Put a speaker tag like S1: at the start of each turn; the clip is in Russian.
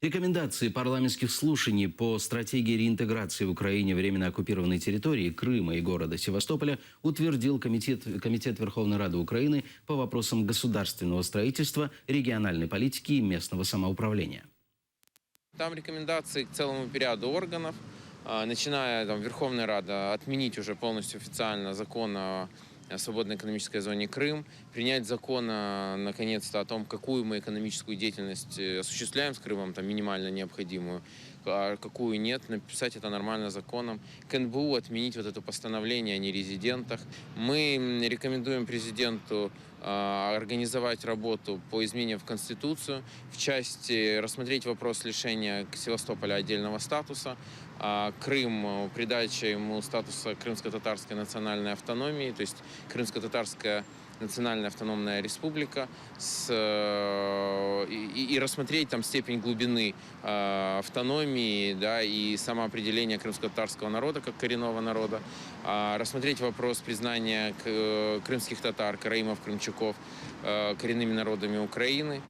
S1: Рекомендации парламентских слушаний по стратегии реинтеграции в Украине временно оккупированной территории Крыма и города Севастополя утвердил Комитет Верховной Рады Украины по вопросам государственного строительства, региональной политики и местного самоуправления.
S2: Там рекомендации к целому ряду органов, начиная Верховная Рада отменить уже полностью официально закон о свободной экономической зоне Крым, принять закон, наконец-то, о том, какую мы экономическую деятельность осуществляем с Крымом, там минимально необходимую, а какую нет, написать это нормально законом. КНБУ отменить вот это постановление о нерезидентах. Мы рекомендуем президенту организовать работу по изменениям в Конституцию, в части рассмотреть вопрос лишения Севастополя отдельного статуса, Крым, придача ему статуса крымско-татарской национальной автономии, то есть Крымско-татарская национальная автономная республика, и рассмотреть там степень глубины автономии, да, и самоопределения крымско-татарского народа как коренного народа, рассмотреть вопрос признания крымских татар, караимов, крымчаков коренными народами Украины.